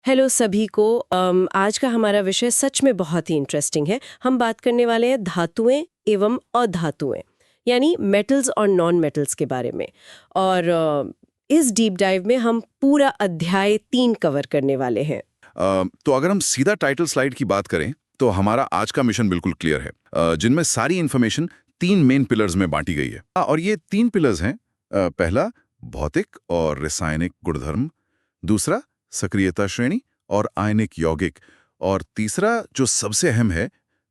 Hello सभी को। आज का हमारा विषय सच में बहुत ही इंटरेस्टिंग है। हम बात करने वाले हैं धातुएं एवं अधातुएं, यानी मेटल्स और नॉन मेटल्स के बारे में। और इस डीप डाइव में हम पूरा अध्याय 3 कवर करने वाले हैं। तो अगर हम सीधा टाइटल स्लाइड की बात करें तो हमारा आज का मिशन बिल्कुल क्लियर है, जिनमें सारी इन्फॉर्मेशन 3 मेन पिलर्स में बांटी गई है। और ये 3 पिलर्स हैं। पहला भौतिक और रासायनिक गुणधर्म, दूसरा सक्रियता श्रेणी और आयनिक यौगिक, और तीसरा जो सबसे अहम है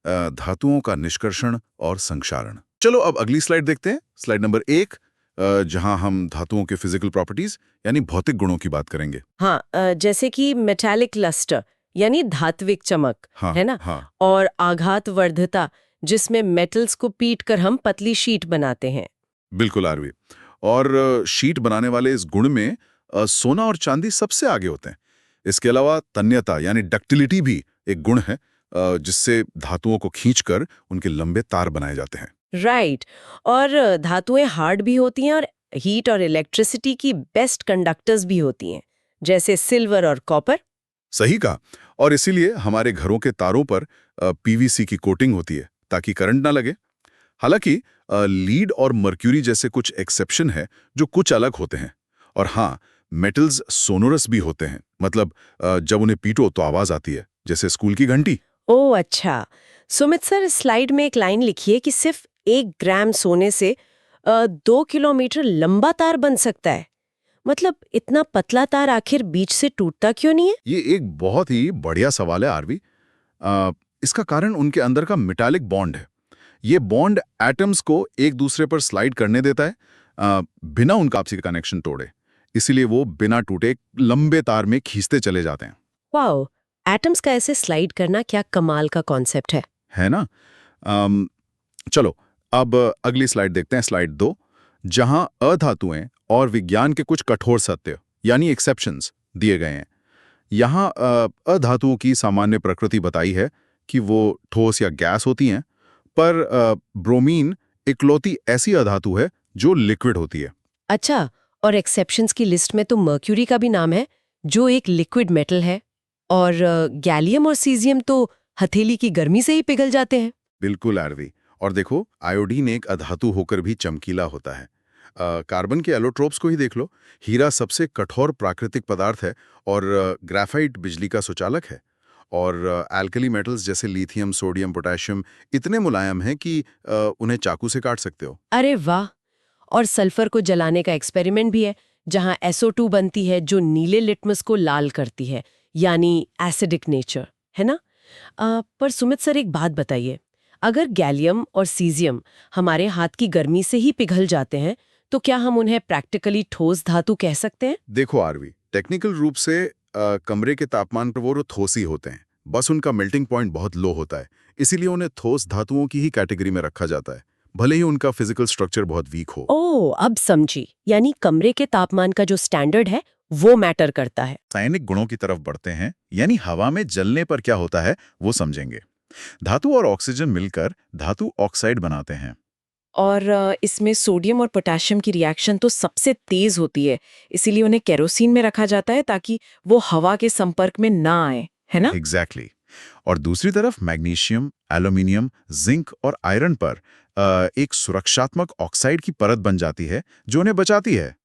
धातुओं का निष्कर्षण और संक्षारण। चलो अब अगली स्लाइड देखते हैं, स्लाइड नंबर 1, जहां हम धातुओं के फिजिकल प्रॉपर्टीज यानी भौतिक गुणों की बात करेंगे। हाँ, जैसे कि मेटालिक लस्टर यानी धात्विक चमक, हाँ, है ना? हाँ, और आघात वर्धता, जिसमें मेटल्स को पीट कर हम पतली शीट बनाते हैं। बिल्कुल आरवी। और शीट बनाने वाले इस गुण में सोना और चांदी सबसे आगे होते हैं। इसके अलावा तन्यता यानी डक्टिलिटी भी एक गुण है, जिससे धातुओं को खींचकर उनके लंबे तार बनाए जाते हैं। राइट। और धातुएं हार्ड भी होती हैं और हीट और इलेक्ट्रिसिटी की बेस्ट कंडक्टर्स भी होती हैं, जैसे सिल्वर और कॉपर। सही कहा। और इसीलिए हमारे घरों के तारों पर पीवीसी की कोटिंग होती है ताकि करंट ना लगे। हालांकि लीड और मर्क्यूरी जैसे कुछ एक्सेप्शन है जो कुछ अलग होते हैं। और हाँ, मेटल्स सोनोरस भी होते हैं, मतलब जब उन्हें पीटो तो आवाज आती है, जैसे स्कूल की घंटी। ओह अच्छा। सुमित सर, स्लाइड में एक लाइन लिखिए कि सिर्फ 1 ग्राम सोने से 2 किलोमीटर लंबा तार बन सकता है। मतलब इतना पतला तार आखिर बीच से टूटता क्यों नहीं है? ये एक बहुत ही बढ़िया सवाल है आरवी। इसका कारण उनके अंदर का मेटालिक बॉन्ड है। ये बॉन्ड एटम्स को एक दूसरे पर स्लाइड करने देता है, बिना उनका आपसी कनेक्शन तोड़े। इसीलिए वो बिना टूटे लंबे तार में खींचते चले जाते हैं। वाओ, एटम्स का ऐसे स्लाइड करना क्या कमाल का कॉन्सेप्ट है ना? अम, चलो अब अगली स्लाइड देखते हैं, स्लाइड 2, जहां अधातुएं और विज्ञान के कुछ कठोर सत्य यानी एक्सेप्शंस दिए गए हैं। यहाँ अधातुओं की सामान्य प्रकृति बताई है कि वो ठोस या गैस होती हैं, पर ब्रोमीन इकलौती ऐसी अधातु है जो लिक्विड होती है। अच्छा, और एक्सेप्शंस की लिस्ट में तो मर्क्यूरी का भी नाम है, जो एक लिक्विड मेटल है। और गैलियम और सीजियम तो हथेली की गर्मी से ही पिघल जाते हैं। बिल्कुल आरवी। और देखो, आयोडीन एक अधातु होकर भी चमकीला होता है। कार्बन के एलोट्रोप्स को ही देख लो। हीरा सबसे कठोर प्राकृतिक पदार्थ है, और ग्रेफाइट बिजली का सुचालक है। और एल्कली मेटल्स जैसे लिथियम, सोडियम, पोटेशियम इतने मुलायम हैं कि उन्हें चाकू से काट सकते हो। अरे वाह। और सल्फर को जलाने का एक्सपेरिमेंट भी है, जहां SO2 बनती है जो नीले लिटमस को लाल करती है, यानी एसिडिक नेचर, है ना? पर सुमित सर, एक बात बताइए, अगर गैलियम और सीजियम हमारे हाथ की गर्मी से ही पिघल जाते हैं, तो क्या हम उन्हें प्रैक्टिकली ठोस धातु कह सकते हैं? देखो आरवी, टेक्निकल रूप से कमरे के तापमान पर वो ठोस ही होते हैं, बस उनका मेल्टिंग पॉइंट बहुत लो होता है। इसीलिए उन्हें ठोस धातुओं की ही कैटेगरी में रखा जाता है, भले ही उनका फिजिकल स्ट्रक्चर बहुत वीक हो। ओह, अब समझी। यानी कमरे के तापमान का जो स्टैंडर्ड है वो मैटर करता है। रासायनिक गुणों की तरफ बढ़ते हैं, यानी हवा में जलने पर क्या होता है वो समझेंगे। धातु और ऑक्सीजन मिलकर धातु ऑक्साइड बनाते हैं। और इसमें सोडियम और पोटेशियम की रिएक्शन तो सबसे तेज होती है, इसीलिए उन्हें केरोसिन में रखा जाता है ताकि वो हवा के संपर्क में ना आए, है ना? एग्जैक्टली। और दूसरी तरफ मैग्नीशियम, एल्यूमिनियम, जिंक और आयरन पर एक सुरक्षात्मक ऑक्साइड की परत बन जाती है जो उन्हें बचाती है।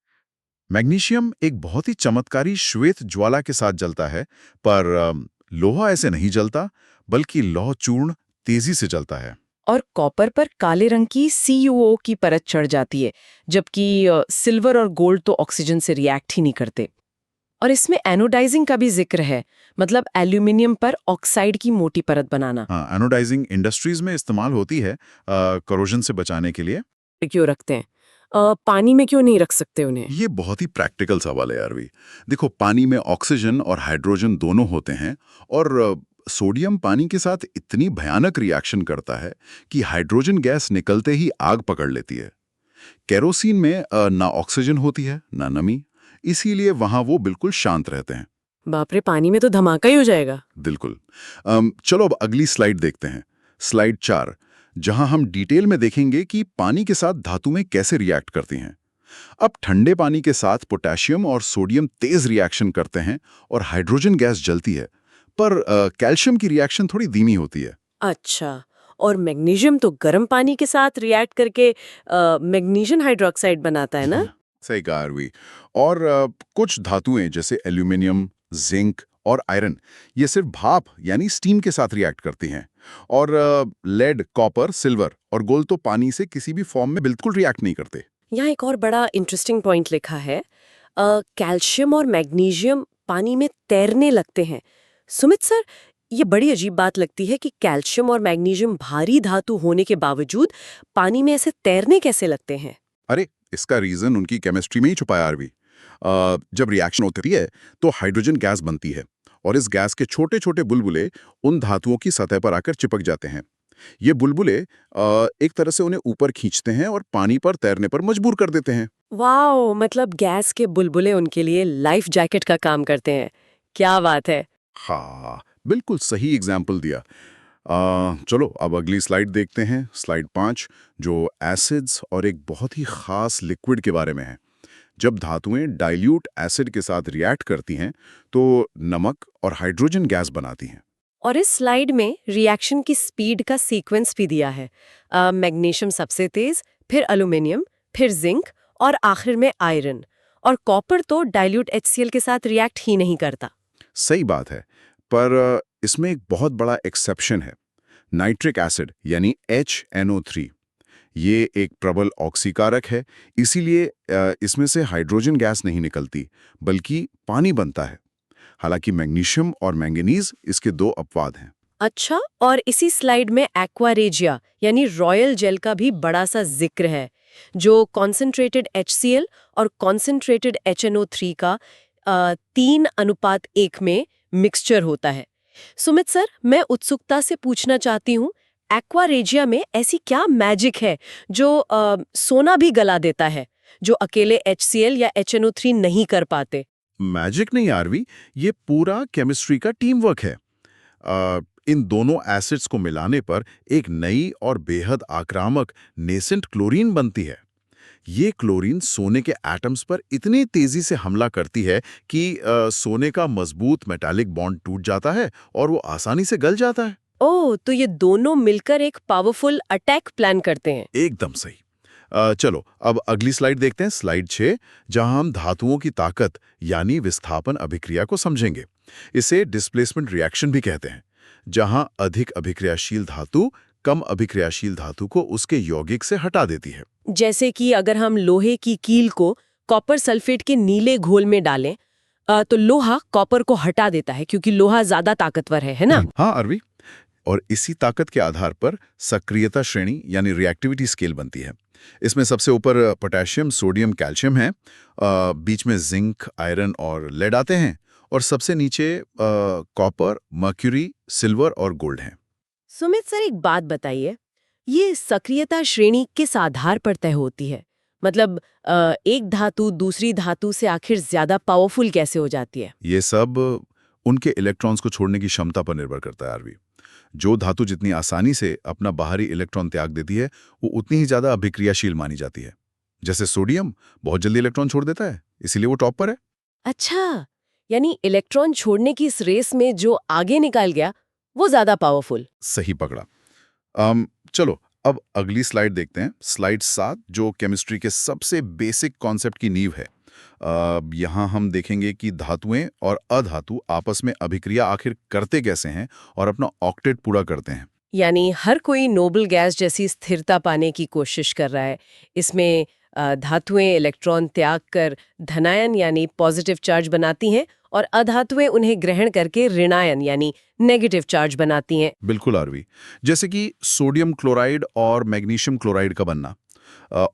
मैग्नीशियम एक बहुत ही चमत्कारी श्वेत ज्वाला के साथ जलता है, पर लोहा ऐसे नहीं जलता, बल्कि लौह चूर्ण तेजी से जलता है। और कॉपर पर काले रंग की CuO की परत चढ़ जाती है, जबकि सिल्वर और गोल्ड तो ऑक्सीजन से रिएक्ट ही नहीं करते। और इसमें एनोडाइजिंग का भी जिक्र है, मतलब एल्यूमिनियम पर ऑक्साइड की मोटी परत बनाना। हाँ, एनोडाइजिंग इंडस्ट्रीज में इस्तेमाल होती है करोजन से बचाने के लिए। क्यों रखते हैं? पानी में क्यों नहीं रख सकते उन्हें? ये बहुत ही प्रैक्टिकल सवाल है यारवी। देखो, पानी में ऑक्सीजन और हाइड्रोजन दोनों होते हैं, और सोडियम पानी के साथ इतनी भयानक रिएक्शन करता है कि हाइड्रोजन गैस निकलते ही आग पकड़ लेती है। केरोसिन में ना ऑक्सीजन होती है ना नमी, इसीलिए वहां वो बिल्कुल शांत रहते हैं। बाप रे, पानी में तो धमाका ही हो जाएगा। बिल्कुल। चलो अब अगली स्लाइड देखते हैं, स्लाइड 4, जहां हम डिटेल में देखेंगे कि पानी के साथ धातुएं कैसे रिएक्ट करती हैं। अब ठंडे पानी के साथ पोटेशियम और सोडियम तेज रिएक्शन करते हैं और हाइड्रोजन गैस जलती है, पर कैल्शियम की रिएक्शन थोड़ी धीमी होती है। अच्छा, और मैग्नीशियम तो गर्म पानी के साथ रिएक्ट करके मैग्नीशियम हाइड्रोक्साइड बनाता है ना? सही कहा आरवी। और कुछ धातुएं जैसे एल्यूमिनियम, जिंक और आयरन ये सिर्फ भाप यानी स्टीम के साथ रिएक्ट करती हैं। और लेड, कॉपर, सिल्वर और गोल्ड तो पानी से किसी भी फॉर्म में बिल्कुल रिएक्ट नहीं करते। यहाँ एक और बड़ा इंटरेस्टिंग पॉइंट लिखा है, कैल्शियम और मैग्नीशियम पानी में तैरने लगते हैं। सुमित सर, ये बड़ी अजीब बात लगती है कि कैल्शियम और मैग्नीशियम भारी धातु होने के बावजूद पानी में ऐसे तैरने कैसे लगते हैं? अरे, इसका रीजन उनकी केमिस्ट्री में ही छुपा है आरवी। जब रिएक्शन होती है तो हाइड्रोजन गैस बनती है और इस गैस के छोटे छोटे बुलबुले उन धातुओं की सतह पर आकर चिपक जाते हैं। ये बुलबुले एक तरह से उन्हें ऊपर खींचते हैं और पानी पर तैरने पर मजबूर कर देते हैं। वाओ, मतलब गैस के बुलबुले उनके लिए लाइफ जैकेट का काम करते हैं। क्या बात है। हाँ, बिल्कुल सही एग्जाम्पल दिया। चलो अब अगली स्लाइड देखते हैं, स्लाइड 5, जो एसिड्स और एक बहुत ही खास लिक्विड के बारे में है। जब धातुएं डाइल्यूट एसिड के साथ रिएक्ट करती हैं तो नमक और हाइड्रोजन गैस बनाती हैं। और इस स्लाइड में रिएक्शन की स्पीड का सीक्वेंस भी दिया है। मैग्नीशियम सबसे तेज, फिर एल्यूमिनियम, फिर जिंक और आखिर में आयरन। और कॉपर तो डाइल्यूट HCl के साथ रिएक्ट ही नहीं करता। सही बात है, पर इसमें एक बहुत बड़ा एक्सेप्शन है। नाइट्रिक एसिड यानी HNO3। ये एक प्रबल ऑक्सीकारक है, इसीलिए इसमें से हाइड्रोजन गैस नहीं निकलती बल्कि पानी बनता है। हालांकि मैग्नीशियम और मैंगनीज इसके दो अपवाद हैं। अच्छा, और इसी स्लाइड में एक्वारेजिया यानी रॉयल जेल का भी बड़ा सा जिक्र है, जो कॉन्सेंट्रेटेड HCl और कॉन्सेंट्रेटेड HNO3 का 3:1 में मिक्सचर होता है। सुमित सर, मैं उत्सुकता से पूछना चाहती हूँ, एक्वारेजिया में ऐसी क्या मैजिक है जो सोना भी गला देता है, जो अकेले HCl या HNO3 नहीं कर पाते? मैजिक नहीं आरवी, ये पूरा केमिस्ट्री का टीम वर्क है। इन दोनों एसिड्स को मिलाने पर एक नई और बेहद आक्रामक नेसेंट क्लोरीन बनती है। ये क्लोरीन सोने के एटम्स पर इतनी तेजी से हमला करती है कि सोने का मजबूत मेटालिक बॉन्ड टूट जाता है और वो आसानी से गल जाता है। ओह, तो ये दोनों मिलकर एक पावरफुल अटैक प्लान करते हैं। एकदम सही। चलो अब अगली स्लाइड देखते हैं, स्लाइड 6, जहां हम धातुओं की ताकत यानी विस्थापन अभिक्रिया को समझेंगे। इसे डिस्प्लेसमेंट रिएक्शन भी कहते हैं, जहां अधिक अभिक्रियाशील धातु कम अभिक्रियाशील धातु को उसके यौगिक से हटा देती है। जैसे कि अगर हम लोहे की कील को कॉपर सल्फेट के नीले घोल में डालें, तो लोहा कॉपर को हटा देता है क्योंकि लोहा ज्यादा ताकतवर है ना? हाँ अरवी, और इसी ताकत के आधार पर सक्रियता श्रेणी यानी रिएक्टिविटी स्केल बनती है। इसमें सबसे ऊपर पोटेशियम, सोडियम, कैल्शियम है, बीच में जिंक, आयरन और लेड आते हैं, और सबसे नीचे कॉपर, मर्क्यूरी, सिल्वर और गोल्ड हैं। सुमित सर, एक बात बताइए, ये सक्रियता श्रेणी किस आधार पर तय होती है? मतलब एक धातु दूसरी धातु से आखिर ज्यादा पावरफुल कैसे हो जाती है? ये सब उनके इलेक्ट्रॉन्स को छोड़ने की क्षमता पर निर्भर करता है आरवी। जो धातु जितनी आसानी से अपना बाहरी इलेक्ट्रॉन त्याग देती है वो उतनी ही ज्यादा अभिक्रियाशील मानी जाती है। जैसे सोडियम बहुत जल्दी इलेक्ट्रॉन छोड़ देता है, इसीलिए वो टॉप पर है। अच्छा, यानी इलेक्ट्रॉन छोड़ने की इस रेस में जो आगे निकल गया वो ज्यादा पावरफुल। सही पकड़ा। चलो अब अगली स्लाइड देखते हैं, स्लाइड 7, जो केमिस्ट्री के सबसे बेसिक कॉन्सेप्ट की नींव है। यहाँ हम देखेंगे कि धातुएं और अधातु आपस में अभिक्रिया आखिर करते कैसे हैं और अपना ऑक्टेट पूरा करते हैं। यानी हर कोई नोबल गैस जैसी स्थिरता पाने की कोशिश कर रहा है। इसमें धातुएं इलेक्ट्रॉन त्याग कर धनायन यानी पॉजिटिव चार्ज बनाती हैं और अधातुएं उन्हें ग्रहण करके ऋणायन यानी नेगेटिव चार्ज बनाती हैं। बिल्कुल आरवी, जैसे कि सोडियम क्लोराइड और मैग्नीशियम क्लोराइड का बनना।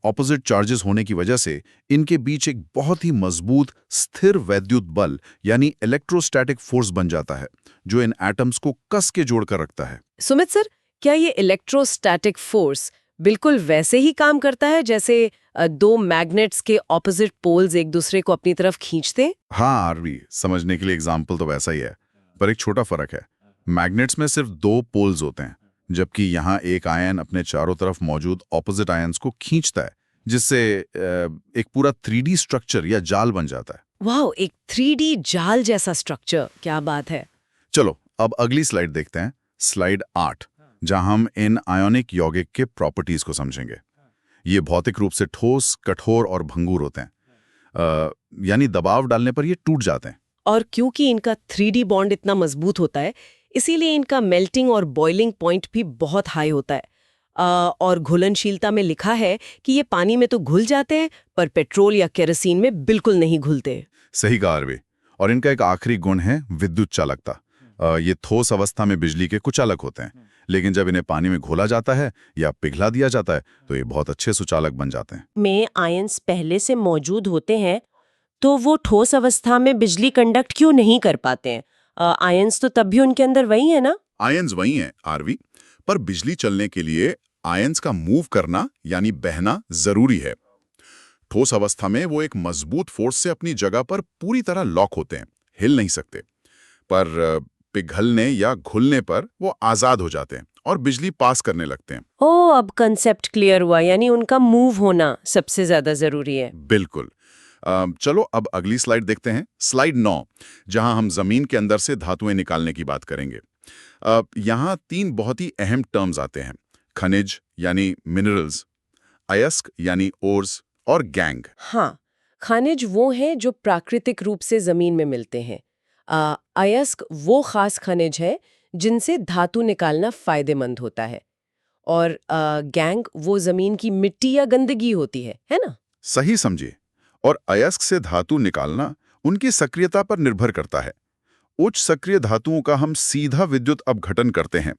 ऑपोजिट चार्जेस होने की वजह से इनके बीच एक बहुत ही मजबूत स्थिर वैद्युत बल यानी इलेक्ट्रोस्टैटिक फोर्स बन जाता है, जो इन एटम्स को कस के जोड़कर रखता है। सुमित सर, क्या ये इलेक्ट्रोस्टैटिक फोर्स बिल्कुल वैसे ही काम करता है जैसे दो मैग्नेट्स के ऑपोजिट पोल्स एक दूसरे को अपनी तरफ खींचते हैं? हाँ आरवी, समझने के लिए एग्जाम्पल तो वैसा ही है, पर एक छोटा फर्क है। मैग्नेट्स में सिर्फ 2 पोल्स होते हैं, जबकि यहाँ एक आयन अपने चारों तरफ मौजूद ऑपोजिट आयन्स को खींचता है, जिससे एक पूरा 3D स्ट्रक्चर या जाल बन जाता है। वाह, एक 3D जाल जैसा स्ट्रक्चर, क्या बात है। चलो अब अगली स्लाइड देखते हैं, स्लाइड 8, जहां हम इन आयोनिक यौगिक के प्रॉपर्टीज को समझेंगे। ये भौतिक रूप से ठोस, कठोर और भंगुर होते हैं, यानी दबाव डालने पर ये टूट जाते हैं। और क्योंकि इनका 3D बॉन्ड इतना मजबूत होता है, इसीलिए इनका मेल्टिंग और बॉइलिंग पॉइंट भी बहुत हाई होता है। और घुलनशीलता में लिखा है कि ये पानी में तो घुल जाते हैं, पर पेट्रोल या केरोसिन में बिल्कुल नहीं घुलते। सही कहा आरवी। और इनका एक आखिरी गुण है विद्युत चालकता। ये ठोस अवस्था में बिजली के कुचालक होते हैं, लेकिन जब इन्हें पानी में घोला जाता है या पिघला दिया जाता है तो ये बहुत अच्छे सुचालक बन जाते हैं। में आयंस पहले से मौजूद होते हैं तो वो ठोस अवस्था में बिजली कंडक्ट क्यों नहीं कर पाते हैं? आयंस तो तब भी उनके अंदर वही है ना? आयंस वही हैं आरवी, पर बिजली चलने के लिए आयंस का मूव करना यानी बहना जरूरी है। ठोस अवस्था में वो एक मजबूत फोर्स से अपनी जगह पर पूरी तरह लॉक होते हैं, हिल नहीं सकते। पर पिघलने या घुलने पर वो आजाद हो जाते हैं और बिजली पास करने लगते हैं। ओ, अब कंसेप्ट क्लियर हुआ, यानी उनका मूव होना सबसे ज्यादा जरूरी है। बिल्कुल। चलो अब अगली स्लाइड देखते हैं, स्लाइड 9, जहां हम जमीन के अंदर से धातुएं निकालने की बात करेंगे। यहाँ 3 बहुत ही अहम टर्म्स आते हैं, खनिज यानी मिनरल्स, अयस्क यानी ओर्स और गैंग। हाँ, खनिज वो हैं जो प्राकृतिक रूप से जमीन में मिलते हैं। अयस्क वो खास खनिज है जिनसे धातु निकालना फायदेमंद होता है। और गैंग वो जमीन की मिट्टी या गंदगी होती है ना? सही समझिए। और अयस्क से धातु निकालना उनकी सक्रियता पर निर्भर करता है। उच्च सक्रिय धातुओं का हम सीधा विद्युत अपघटन करते हैं।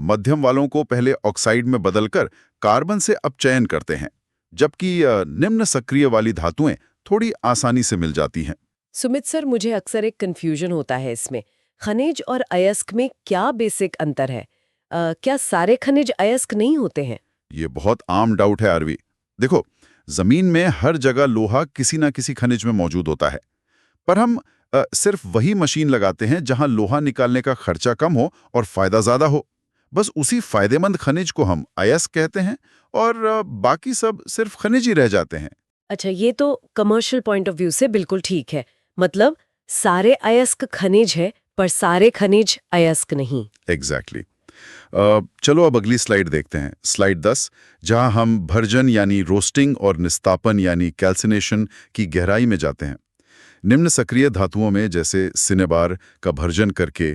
मध्यम वालों को पहले ऑक्साइड में बदलकर कार्बन से अपचयन करते हैं, जबकि निम्न सक्रिय वाली धातुएं थोड़ी आसानी से मिल जाती हैं। सुमित सर, मुझे अक्सर एक कंफ्यूजन होता है इसमें, खनिज और अयस्क में क्या बेसिक अंतर है? क्या सारे खनिज अयस्क नहीं होते हैं? ये बहुत आम डाउट है आरवी। देखो, जमीन में हर जगह लोहा किसी ना किसी खनिज में मौजूद होता है, पर हम सिर्फ वही मशीन लगाते हैं जहां लोहा निकालने का खर्चा कम हो और फायदा ज्यादा हो। बस उसी फायदेमंद खनिज को हम अयस्क कहते हैं और बाकी सब सिर्फ खनिज ही रह जाते हैं। अच्छा, ये तो कमर्शियल पॉइंट ऑफ व्यू से बिल्कुल ठीक है। मतलब सारे अयस्क खनिज है, पर सारे खनिज अयस्क नहीं। एग्जैक्टली। चलो अब अगली स्लाइड देखते हैं, स्लाइड 10, जहां हम भर्जन यानी रोस्टिंग और निस्तापन यानी कैल्सिनेशन की गहराई में जाते हैं। निम्न सक्रिय धातुओं में जैसे सिनेबार का भर्जन करके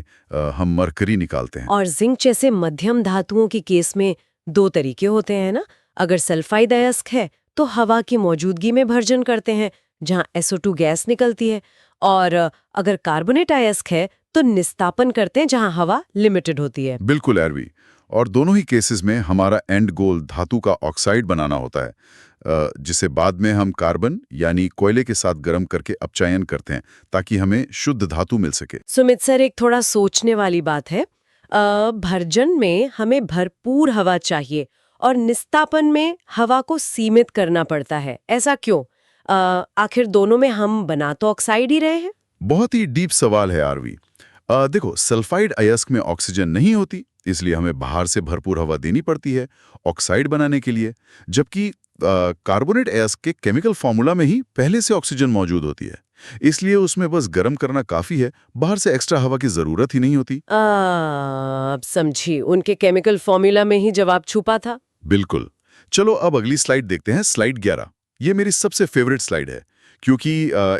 हम मरकरी निकालते हैं। और जिंक जैसे मध्यम धातुओं के केस में 2 तरीके होते हैं ना? अगर सल्फाइड अयस्क है तो हवा की मौजूदगी में भर्जन करते हैं, जहां SO2 गैस निकलती है। और अगर कार्बोनेट अयस्क है तो निस्तापन करते हैं, जहां हवा लिमिटेड होती है। बिल्कुल एरवी। और दोनों ही केसेस में हमारा एंड गोल धातु का ऑक्साइड बनाना होता है, जिसे बाद में हम कार्बन यानी कोयले के साथ गर्म करके अपचयन करते हैं ताकि हमें शुद्ध धातु मिल सके। सुमित सर, एक थोड़ा सोचने वाली बात है। भर्जन में हमें भरपूर हवा चाहिए और निस्तापन में हवा को सीमित करना पड़ता है, ऐसा क्यों? आखिर दोनों में हम बना तो ऑक्साइड ही रहे हैं। बहुत ही डीप सवाल है आरवी। देखो, सल्फाइड अयस्क में ऑक्सीजन नहीं होती, इसलिए हमें बाहर से भरपूर हवा देनी पड़ती है ऑक्साइड बनाने के लिए, जबकि कार्बोनेट अयस्क के केमिकल फॉर्मूला में ही पहले से ऑक्सीजन मौजूद होती है, इसलिए उसमें बस गर्म करना काफी है, बाहर से एक्स्ट्रा हवा की जरूरत ही नहीं होती। अब समझी, उनके केमिकल फॉर्मूला में ही जवाब छुपा था। बिल्कुल। चलो अब अगली स्लाइड देखते हैं, स्लाइड 11। ये मेरी सबसे फेवरेट स्लाइड है, क्योंकि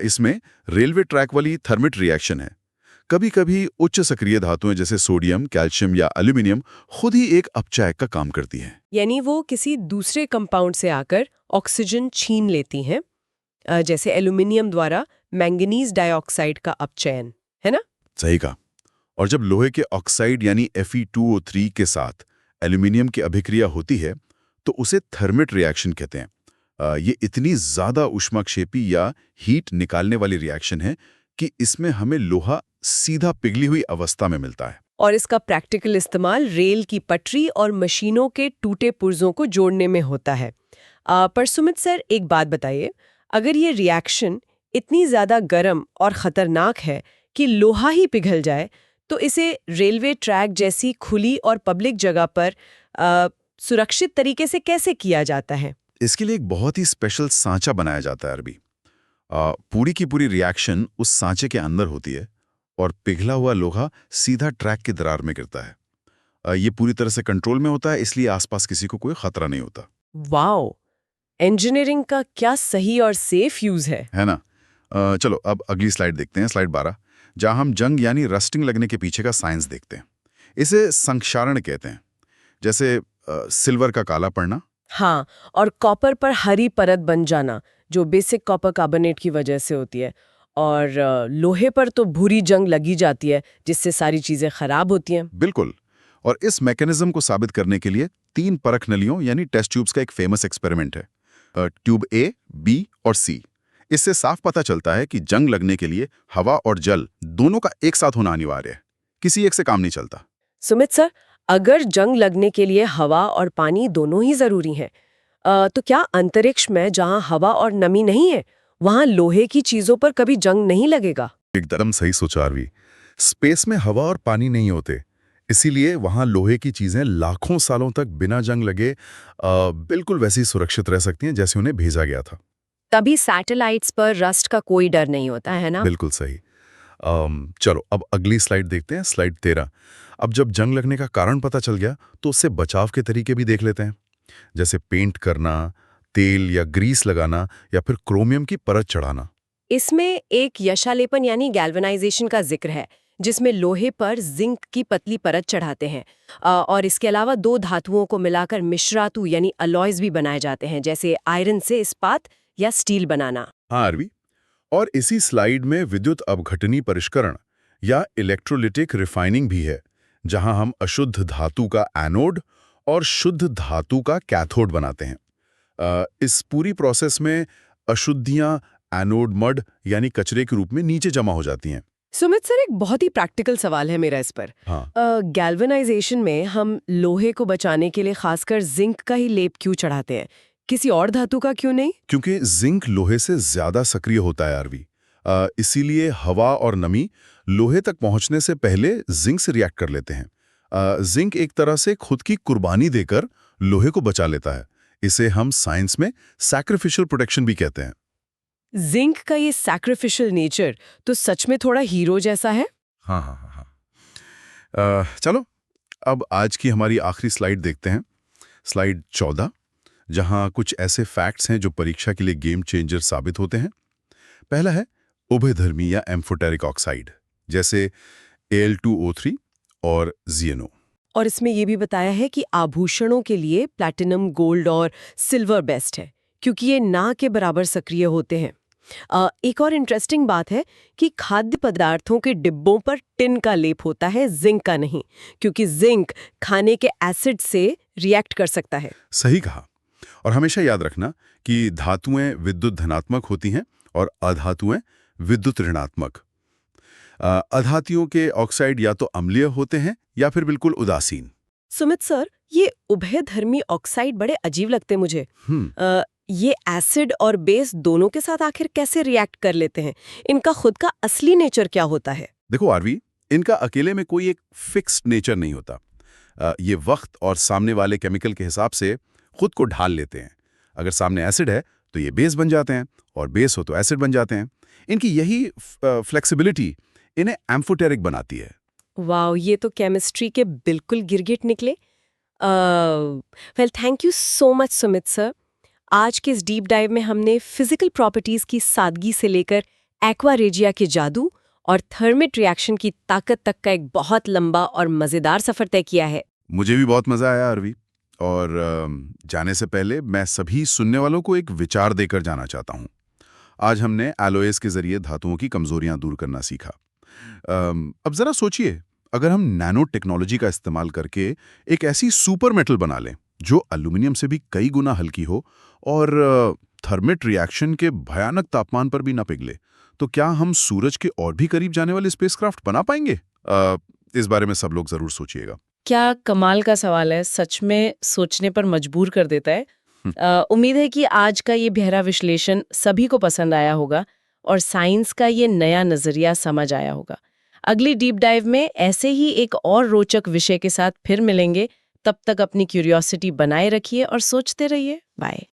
इसमें रेलवे ट्रैक वाली थर्मिट रिएक्शन है। कभी कभी उच्च सक्रिय धातुएं जैसे सोडियम, कैल्शियम या एल्यूमिनियम खुद ही एक अपचायक का काम करती हैं। यानी वो किसी दूसरे कंपाउंड से आकर ऑक्सीजन छीन लेती हैं, जैसे एल्यूमिनियम द्वारा मैंगनीज डाइऑक्साइड का अपचयन, है ना? सही कहा। और जब लोहे के ऑक्साइड यानी Fe2O3 के साथ एल्यूमिनियम की अभिक्रिया होती है तो उसे थर्मिट रिएक्शन कहते हैं। ये इतनी ज्यादा ऊष्माक्षेपी या हीट निकालने वाली रिएक्शन है कि इसमें हमें लोहा सीधा पिघली हुई अवस्था में मिलता है। और इसका प्रैक्टिकल इस्तेमाल रेल की पटरी और मशीनों के टूटे पुर्जों को जोड़ने में होता है। पर सुमित सर, एक बात बताइए, अगर ये रिएक्शन इतनी ज्यादा गर्म और खतरनाक है कि लोहा ही पिघल जाए, तो इसे रेलवे ट्रैक जैसी खुली और पब्लिक जगह पर सुरक्षित तरीके से कैसे किया जाता है? इसके लिए एक बहुत ही स्पेशल सांचा बनाया जाता है अरबी। पूरी की पूरी रिएक्शन उस सांचे के अंदर होती है और पिघला हुआ लोहा सीधा ट्रैक की दरार में गिरता है। ये पूरी तरह से कंट्रोल में होता है, इसलिए आसपास किसी को कोई खतरा नहीं होता। वाओ, इंजीनियरिंग का क्या सही और सेफ यूज है ना? चलो अब अगली स्लाइड देखते हैं, स्लाइड 12, जहां हम जंग यानी रस्टिंग लगने के पीछे का साइंस देखते हैं। इसे संक्षारण कहते हैं, जैसे सिल्वर का काला पड़ना। हाँ, और कॉपर पर हरी परत बन जाना, जो बेसिक कॉपर कार्बोनेट की वजह से होती है। और लोहे पर तो भूरी जंग लगी जाती है, जिससे सारी चीजें खराब होती हैं। बिल्कुल। और इस मैकेनिज्म को साबित करने के लिए 3 परख नलियों यानी टेस्ट ट्यूब्स का एक फेमस एक्सपेरिमेंट है, ट्यूब ए, बी और सी। इससे साफ पता चलता है कि जंग लगने के लिए हवा और जल दोनों का एक साथ होना अनिवार्य है, किसी एक से काम नहीं चलता। सुमित सर, अगर जंग लगने के लिए हवा और पानी दोनों ही जरूरी हैं, तो क्या अंतरिक्ष में जहां हवा और नमी नहीं है, वहां लोहे की चीजों पर कभी जंग नहीं लगेगा? एकदम सही सोचा आरवी। स्पेस में हवा और पानी नहीं होते, इसीलिए वहां लोहे की चीजें लाखों सालों तक बिना जंग लगे बिल्कुल वैसी सुरक्षित रह सकती हैं जैसे उन्हें भेजा गया था। तभी सैटेलाइट्स पर रस्ट का कोई डर नहीं होता है ना? बिल्कुल सही। चलो अब अगली स्लाइड देखते हैं, स्लाइड 13। अब जब जंग लगने का कारण पता चल गया तो उससे बचाव के तरीके भी देख लेते हैं, जैसे पेंट करना, तेल या ग्रीस लगाना या फिर क्रोमियम की परत चढ़ाना। इसमें एक यशालेपन यानी गैल्वेनाइजेशन का जिक्र है, जिसमें लोहे पर जिंक की पतली परत चढ़ाते हैं। और इसके अलावा 2 धातुओं को मिलाकर मिश्रातु यानी अलॉयज भी बनाए जाते हैं, जैसे आयरन से इस्पात या स्टील बनाना। हाँ आरवी, और इसी स्लाइड में विद्युत अपघटनी परिष्करण या इलेक्ट्रोलिटिक रिफाइनिंग भी है, जहां हम अशुद्ध धातु का एनोड और शुद्ध धातु का कैथोड बनाते हैं। इस पूरी प्रोसेस में अशुद्धियां एनोड मड यानी कचरे के रूप में नीचे जमा हो जाती हैं। सुमित सर, एक बहुत ही प्रैक्टिकल सवाल है मेरा इस पर। हाँ, गैल्वेनाइजेशन में हम लोहे को बचाने के लिए खासकर जिंक का ही लेप क्यों चढ़ाते हैं, किसी और धातु का क्यों नहीं? क्योंकि जिंक लोहे से ज्यादा सक्रिय होता है आरवी। इसीलिए हवा और नमी लोहे तक पहुंचने से पहले जिंक से रिएक्ट कर लेते हैं। जिंक एक तरह से खुद की कुर्बानी देकर लोहे को बचा लेता है। इसे हम साइंस में सैक्रिफिशियल प्रोटेक्शन भी कहते हैं। जिंक का ये सैक्रिफिशियल नेचर तो सच में थोड़ा हीरो जैसा है। हाँ हाँ हाँ हाँ। चलो अब आज की हमारी आखिरी स्लाइड देखते हैं, स्लाइड 14, जहां कुछ ऐसे फैक्ट्स हैं जो परीक्षा के लिए गेम चेंजर साबित होते हैं। पहला है उभयधर्मी या एम्फोटेरिक ऑक्साइड, जैसे Al2O3 और ZnO। और इसमें ये भी बताया है कि आभूषणों के लिए प्लैटिनम, गोल्ड और सिल्वर बेस्ट है, क्योंकि ये ना के बराबर सक्रिय होते हैं। एक और इंटरेस्टिंग बात है कि खाद्य पदार्थों के डिब्बों पर टिन का लेप होता है, जिंक का नहीं, क्योंकि जिंक खाने के एसिड से रिएक्ट कर सकता है। सही कहा। और हमेशा याद रखना कि धातुएं विद्युत धनात्मक होती हैं और अधातुएं विद्युत ऋणात्मक। अधातुओं के ऑक्साइड या तो अम्लीय होते हैं या फिर बिल्कुल उदासीन। सुमित सर, ये उभयधर्मी ऑक्साइड बड़े अजीब लगते मुझे। ये एसिड और बेस दोनों के साथ आखिर कैसे रिएक्ट कर लेते हैं? इनका खुद का असली नेचर क्या होता है? देखो आरवी, इनका अकेले में कोई एक फिक्स्ड नेचर नहीं होता। ये वक्त और सामने वाले केमिकल के हिसाब से खुद को ढाल लेते हैं। अगर सामने एसिड है तो ये बेस बन जाते हैं, और बेस हो तो एसिड बन जाते हैं। इनकी यही फ्लेक्सिबिलिटी इन्हें एम्फोटेरिक बनाती है। वाओ, ये तो केमिस्ट्री के बिल्कुल गिरगिट निकले। Well, thank you so much Sumit sir. आज के इस डीप डाइव में हमने फिजिकल प्रॉपर्टीज की सादगी से लेकर एक्वा रेजिया के जादू और थर्मिट रिएक्शन की ताकत तक का एक बहुत लंबा और मजेदार सफर तय किया है। मुझे भी बहुत मजा आया आरवी, और जाने से पहले मैं सभी सुनने वालों को एक विचार देकर जाना चाहता हूं। आज हमने एलोएस के जरिए धातुओं की कमजोरियां दूर करना सीखा। अब जरा सोचिए, अगर हम नैनो टेक्नोलॉजी का इस्तेमाल करके एक ऐसी सुपर मेटल बना लें जो एल्यूमिनियम से भी कई गुना हल्की हो और थर्मिट रिएक्शन के भयानक तापमान पर भी न पिघले, तो क्या हम सूरज के और भी करीब जाने वाले स्पेसक्राफ्ट बना पाएंगे? इस बारे में सब लोग जरूर सोचिएगा। क्या कमाल का सवाल है, सच में सोचने पर मजबूर कर देता है। उम्मीद है कि आज का ये गहरा विश्लेषण सभी को पसंद आया होगा और साइंस का ये नया नजरिया समझ आया होगा। अगली डीप डाइव में ऐसे ही एक और रोचक विषय के साथ फिर मिलेंगे। तब तक अपनी क्यूरियोसिटी बनाए रखिए और सोचते रहिए। बाय।